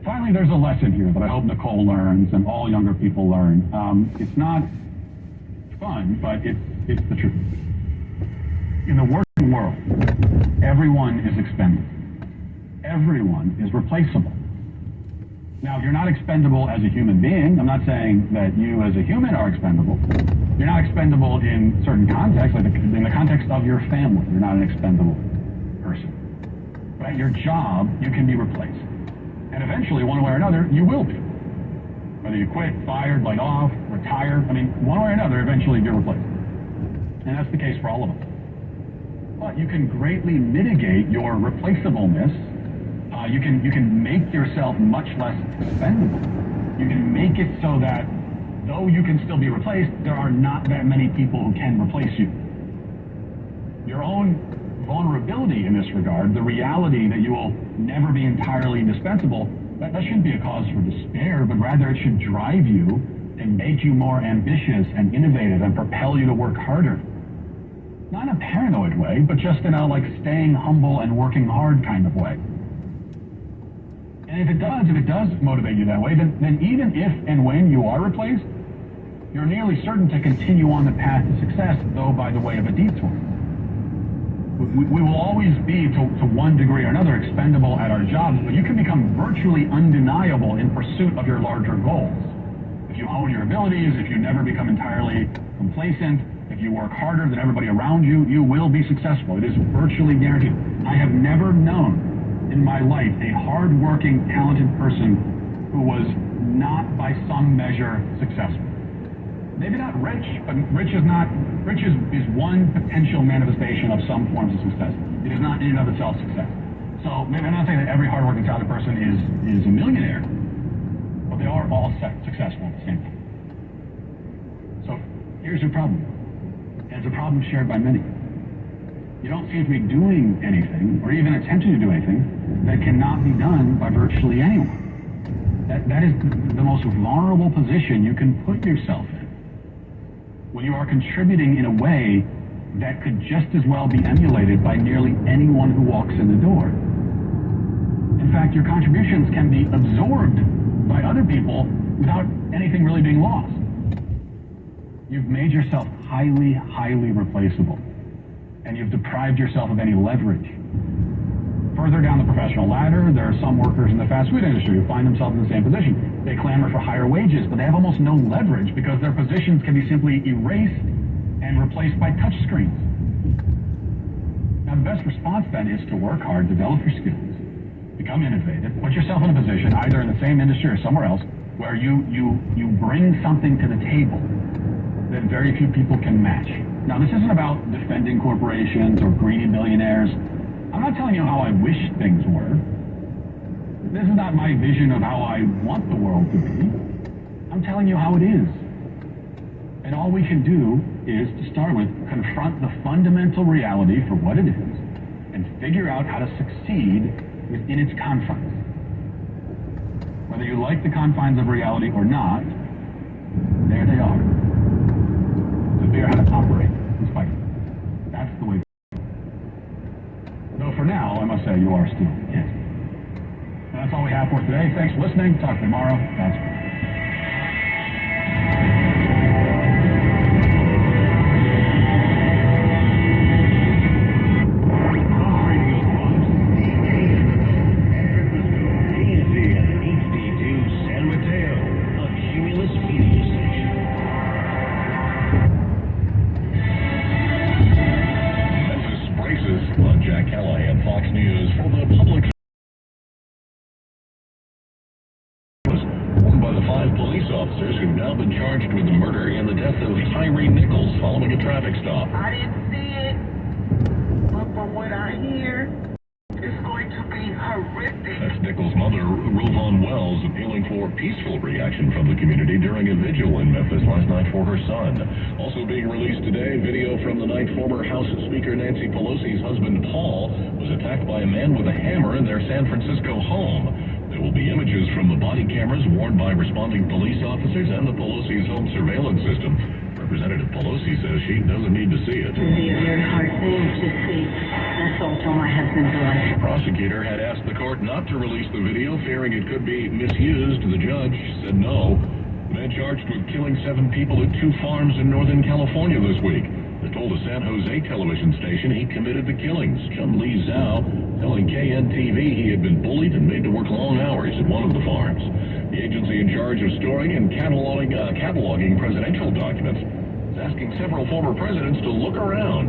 Finally, there's a lesson here that I hope Nicole learns and all younger people learn. It's not fun, but it's the truth. In the working world, everyone is expendable. Everyone is replaceable. Now, you're not expendable as a human being. I'm not saying that you as a human are expendable. You're not expendable in certain contexts, like in the context of your family. You're not an expendable person. But at your job, you can be replaced. And eventually, one way or another, you will be. Whether you quit, fired, laid off, retired, one way or another, eventually you're replaced. And that's the case for all of us. But you can greatly mitigate your replaceableness. You can make yourself much less expendable. You can make it so that though you can still be replaced, there are not that many people who can replace you. Your own vulnerability in this regard, the reality that you will never be entirely indispensable, that shouldn't be a cause for despair, but rather it should drive you and make you more ambitious and innovative and propel you to work harder. Not in a paranoid way, but just in a staying humble and working hard kind of way. And if it does motivate you that way, then even if and when you are replaced, you're nearly certain to continue on the path to success, though by the way of a detour. We will always be, to one degree or another, expendable at our jobs, but you can become virtually undeniable in pursuit of your larger goals. If you hone your abilities, if you never become entirely complacent, if you work harder than everybody around you, you will be successful. It is virtually guaranteed. I have never known in my life a hard-working, talented person who was not by some measure successful. Maybe not rich, but rich is one potential manifestation of some forms of success. It is not in and of itself success. So maybe I'm not saying that every hard-working, talented person is a millionaire, but they are all successful at the same time. So here's your problem. And it's a problem shared by many. You don't seem to be doing anything, or even attempting to do anything, that cannot be done by virtually anyone. That is the most vulnerable position you can put yourself in. When you are contributing in a way that could just as well be emulated by nearly anyone who walks in the door. In fact, your contributions can be absorbed by other people without anything really being lost. You've made yourself highly, highly replaceable. And you've deprived yourself of any leverage. Further down the professional ladder, there are some workers in the fast food industry who find themselves in the same position. They clamor for higher wages, but they have almost no leverage because their positions can be simply erased and replaced by touch screens. Now, the best response then is to work hard, develop your skills, become innovative, put yourself in a position, either in the same industry or somewhere else, where you bring something to the table that very few people can match. Now, this isn't about defending corporations or greedy billionaires. I'm not telling you how I wish things were. This is not my vision of how I want the world to be. I'm telling you how it is. And all we can do is, to start with, confront the fundamental reality for what it is and figure out how to succeed within its confines. Whether you like the confines of reality or not, there they are. To figure out how to operate in spite of it. That's the way. Though for now, I must say, you are still a kid. And that's all we have for today. Thanks for listening. Talk to you tomorrow. Godspeed. Peaceful reaction from the community during a vigil in Memphis last night for her son. Also being released today, video from the night former House Speaker Nancy Pelosi's husband Paul was attacked by a man with a hammer in their San Francisco home. There will be images from the body cameras worn by responding police officers and the Pelosi's home surveillance system. Representative Pelosi says she doesn't need to see it. It would be a very hard thing to see. That's all I told my husband was. The prosecutor had asked the court not to release the video, fearing it could be misused. The judge said no. The man charged with killing 7 people at 2 farms in Northern California this week. They told a San Jose television station he committed the killings. Chun Lee Zhao telling KNTV he had been bullied and made to work long hours at one of the farms. The agency in charge of storing and cataloging presidential documents is asking several former presidents to look around.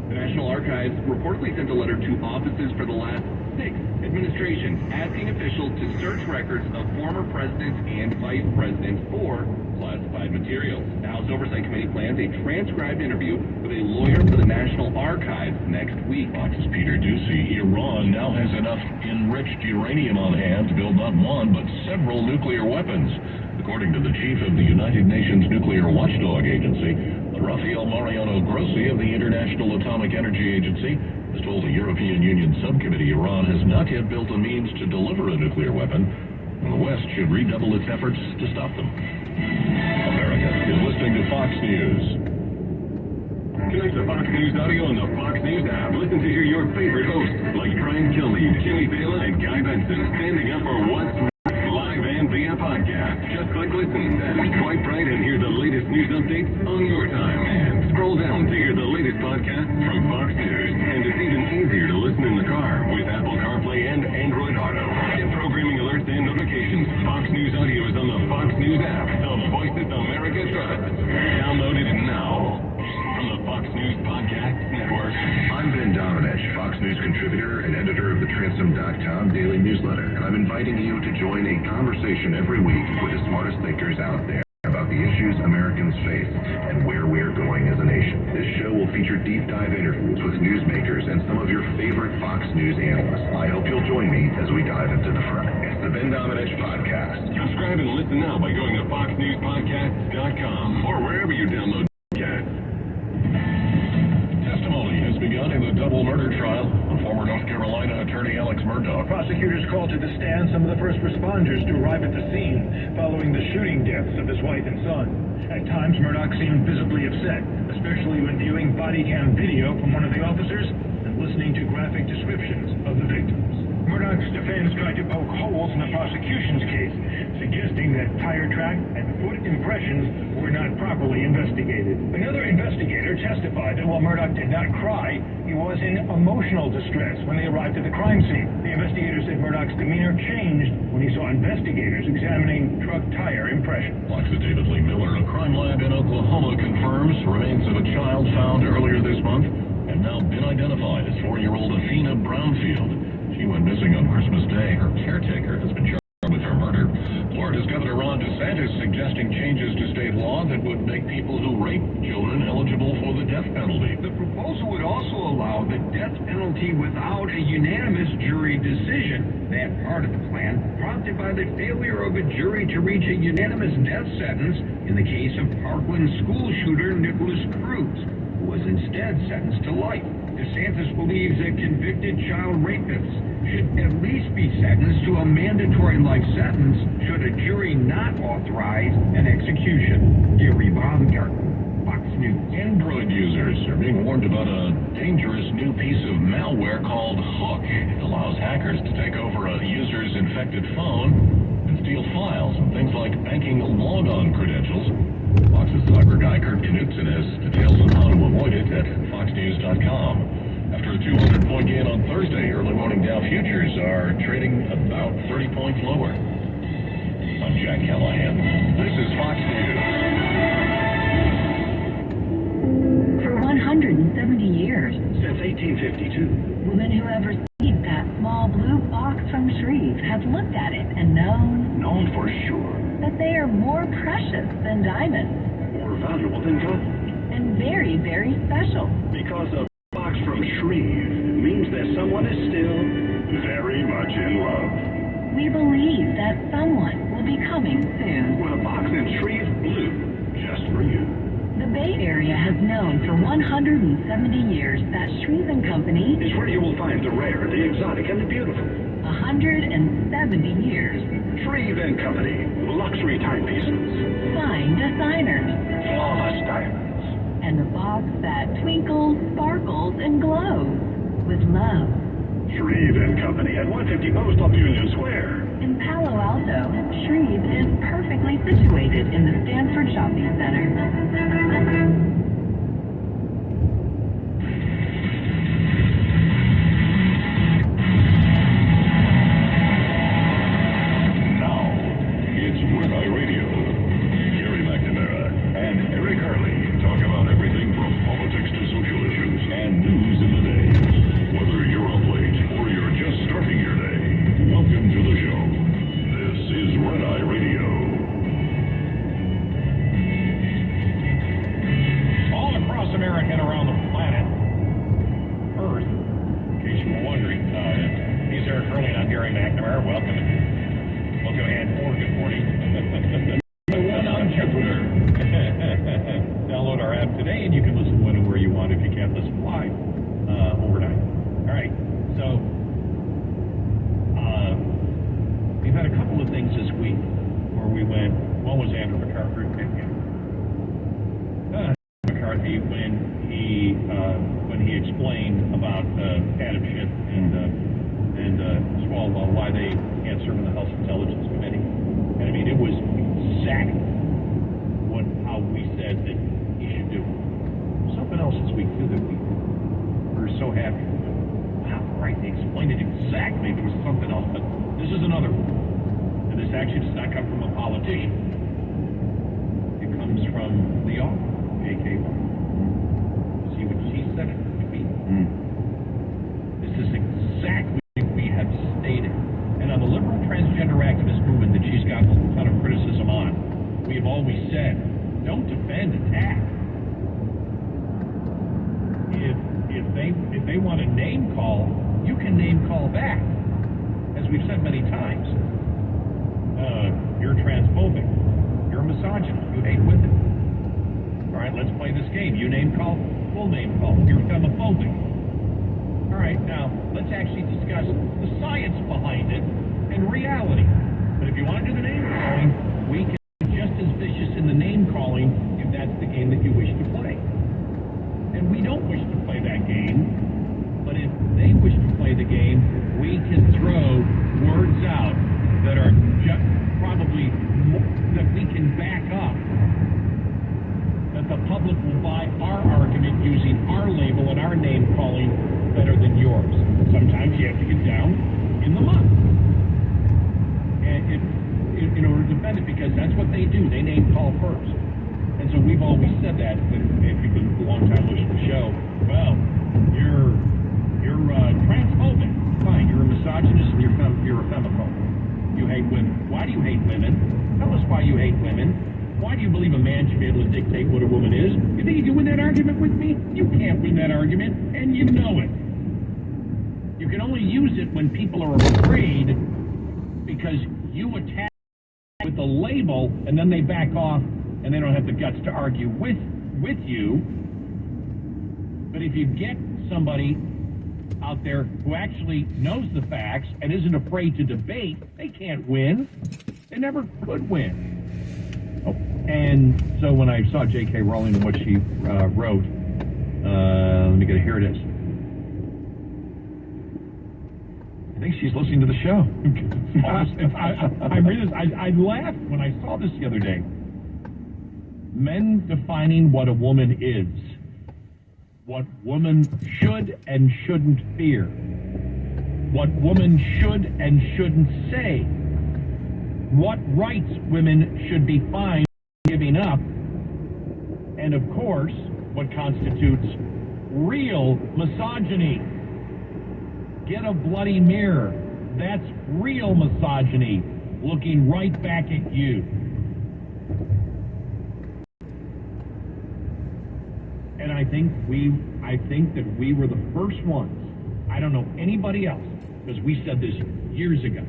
The National Archives reportedly sent a letter to offices for the last 6 administrations asking officials to search records of former presidents and vice presidents for classified materials. The House Oversight Committee plans a transcribed interview with a lawyer for the National Archives next week. Fox's Peter Doocy. Iran now has enough enriched uranium on hand to build not one, but several nuclear weapons. According to the chief of the United Nations Nuclear Watchdog Agency, Rafael Mariano Grossi of the International Atomic Energy Agency has told the European Union subcommittee Iran has not yet built a means to deliver a nuclear weapon, and the West should redouble its efforts to stop them. America is listening to Fox News. Connect to Fox News Audio on the Fox News app. Listen to hear your favorite hosts like Brian Kilmeade, Jimmy Fallon, and Guy Benson standing up for what's live and via podcast. Just click listen and swipe right and hear the latest news updates on your time. And scroll down to hear the latest podcast from Fox News. And it's even easier to listen in the car with Apple CarPlay and Android Auto. Get programming alerts and notifications. Fox News Audio is on the Fox News app. The voices America trusts. Download it now. From the Fox News Podcast Network. I'm Ben Domenech, Fox News contributor and editor of the Transom.com daily newsletter, and I'm inviting you to join a conversation every week with the smartest thinkers out there about the issues Americans face and where we're going as a nation. This show will feature deep dive interviews with newsmakers and some of your favorite Fox News analysts. I hope you'll join me as we dive into the front. It's the Ben Domenech Podcast. Subscribe and listen now by going to foxnewspodcast.com or wherever you download podcasts. Testimony has begun in the double murder trial of former North Carolina attorney Alex Murdaugh. Prosecutors called to the stand some of the first responders to arrive at the scene following the shooting deaths of his wife and son. At times, Murdaugh seemed visibly upset, especially when viewing body cam video from one of the officers and listening to graphic descriptions of the victims. Murdaugh's defense tried to poke holes in the prosecution's case, suggesting that tire track and foot impressions were not properly investigated. Another investigator testified that while Murdaugh did not cry, he was in emotional distress when they arrived at the crime scene. The investigator said Murdaugh's demeanor changed when he saw investigators examining truck tire impressions. Fox's David Lee Miller, a crime lab in Oklahoma, confirms remains of a child found earlier this month have now been identified as 4-year-old Athena Brownfield. She went missing on Christmas Day. Her caretaker has been charged with her murder. Florida's Governor Ron DeSantis suggesting changes to state law that would make people who rape children eligible for the death penalty. The proposal would also allow the death penalty without a unanimous jury decision. That part of the plan prompted by the failure of a jury to reach a unanimous death sentence in the case of Parkland school shooter Nicholas Cruz, who was instead sentenced to life. DeSantis believes that convicted child rapists should at least be sentenced to a mandatory life sentence should a jury not authorize an execution. Gary Baumgarten, Fox News. Android users are being warned about a dangerous new piece of malware called Hook. It allows hackers to take over a user's infected phone and steal files and things like banking logon credentials. Fox's cyber guy Kurt Knudsen has details on how to avoid it at foxnews.com. After a 200-point gain on Thursday, early morning Dow futures are trading about 30 points lower. I'm Jack Callahan. This is Fox News. For 170 years, Since 1852. women who have received that small blue box from Shreve have looked at it and Known for sure. that they are more precious than diamonds More valuable than gold. and very, very special. Because a box from Shreve means that someone is still very much in love. We believe that someone will be coming soon. With a box in Shreve blue, just for you. The Bay Area has known for 170 years that Shreve & Company Is where you will find the rare, the exotic, and the beautiful. 170 years. Shreve and Company. Luxury timepieces. Fine designers. Flawless diamonds. And a box that twinkles, sparkles, and glows with love. Shreve and Company at 150 Post off Union Square. In Palo Alto, Shreve is perfectly situated in the Stanford Shopping Center. To argue with you, but if you get somebody out there who actually knows the facts and isn't afraid to debate, they can't win. They never could win. Oh, and so when I saw J.K. Rowling and what she wrote, let me get it. Here it is. I think she's listening to the show. I read this. I laughed when I saw this the other day. Men defining what a woman is, what women should and shouldn't fear, what women should and shouldn't say, what rights women should be fine giving up, and of course, what constitutes real misogyny. Get a bloody mirror. That's real misogyny, looking right back at you. And I think that we were the first ones. I don't know anybody else, because we said this years ago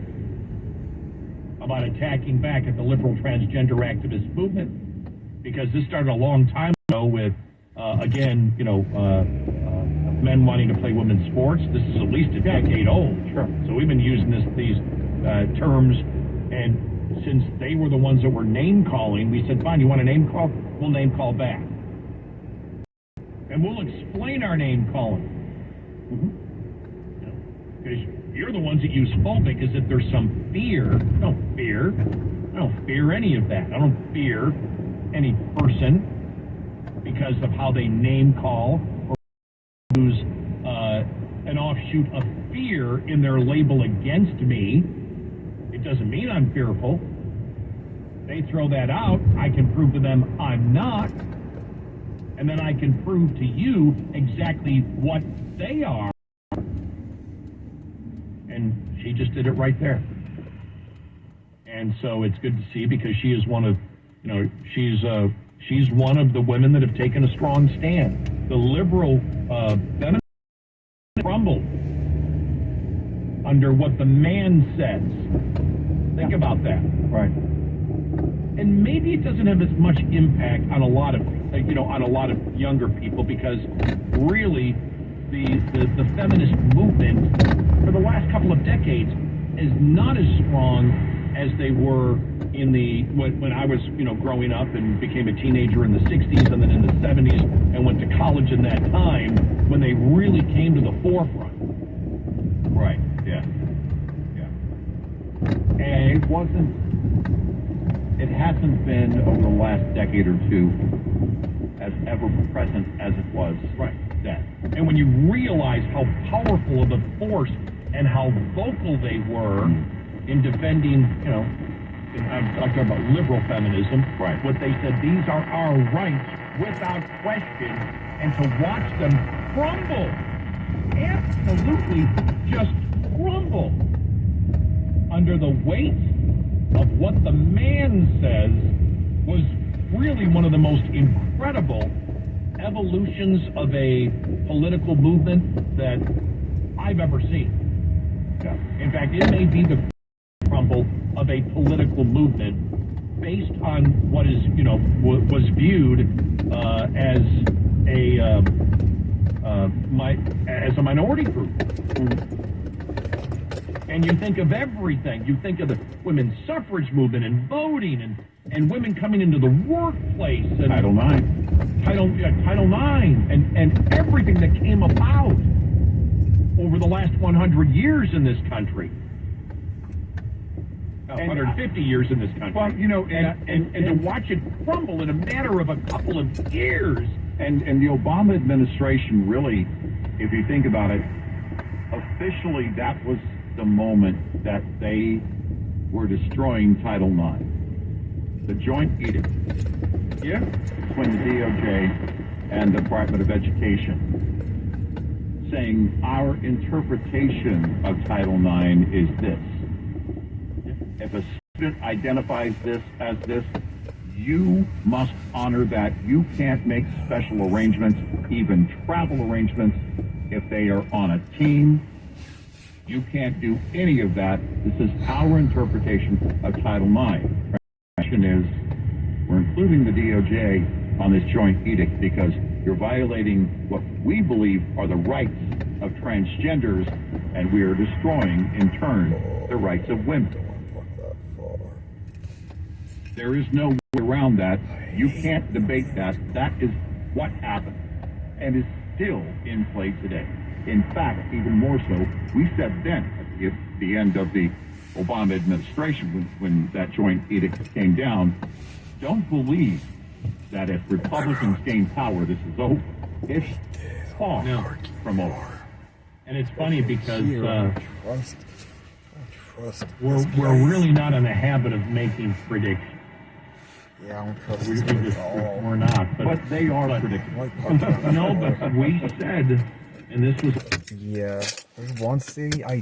about attacking back at the liberal transgender activist movement, because this started a long time ago with, men wanting to play women's sports. This is at least a decade old. Sure. So we've been using these terms, and since they were the ones that were name calling, we said, fine, you want a name call? We'll name call back. And we'll explain our name calling. Because you're the ones that use phobic as if there's some fear. No fear. I don't fear any of that. I don't fear any person because of how they name call or use an offshoot of fear in their label against me. It doesn't mean I'm fearful. They throw that out. I can prove to them I'm not. And then I can prove to you exactly what they are. And she just did it right there. And so it's good to see because she is one of, she's one of the women that have taken a strong stand. The liberal feminist crumbled under what the man says. Think about that. Right. And maybe it doesn't have as much impact on a lot of, on a lot of younger people because really the feminist movement for the last couple of decades is not as strong as they were in when I was, growing up and became a teenager in the 60s and then in the 70s and went to college in that time when they really came to the forefront. Right, yeah. And it hasn't been over the last decade or two as ever present as it was then. And when you realize how powerful of a force and how vocal they were in defending, I'm talking about liberal feminism, what they said, these are our rights without question, and to watch them crumble, absolutely just crumble under the weight of what the man says was really one of the most incredible evolutions of a political movement that I've ever seen. Yeah. In fact, it may be the crumble of a political movement based on what is, was viewed as a minority group. And you think of everything. You think of the women's suffrage movement and voting and women coming into the workplace and Title IX. Title IX and everything that came about over the last 100 years in this country. 150 years in this country. Well, and to watch it crumble in a matter of a couple of years. And the Obama administration really, if you think about it, officially that was the moment that they were destroying Title IX. The joint edict between the DOJ and the Department of Education saying our interpretation of Title IX is this. If a student identifies this as this, you must honor that. You can't make special arrangements, even travel arrangements, if they are on a team. You can't do any of that. This is our interpretation of Title IX. The question is, we're including the DOJ on this joint edict because you're violating what we believe are the rights of transgenders, and we are destroying, in turn, the rights of women. There is no way around that. You can't debate that. That is what happened and is still in play today. In fact, even more so, we said then, at the end of the Obama administration, when that joint edict came down, don't believe that if Republicans gain power, this is over. It's far from over. And it's funny because we're really not in the habit of making predictions. Yeah, I don't trust we're not. But they are predictions. No, but we said, and this was... Yeah, there's one city I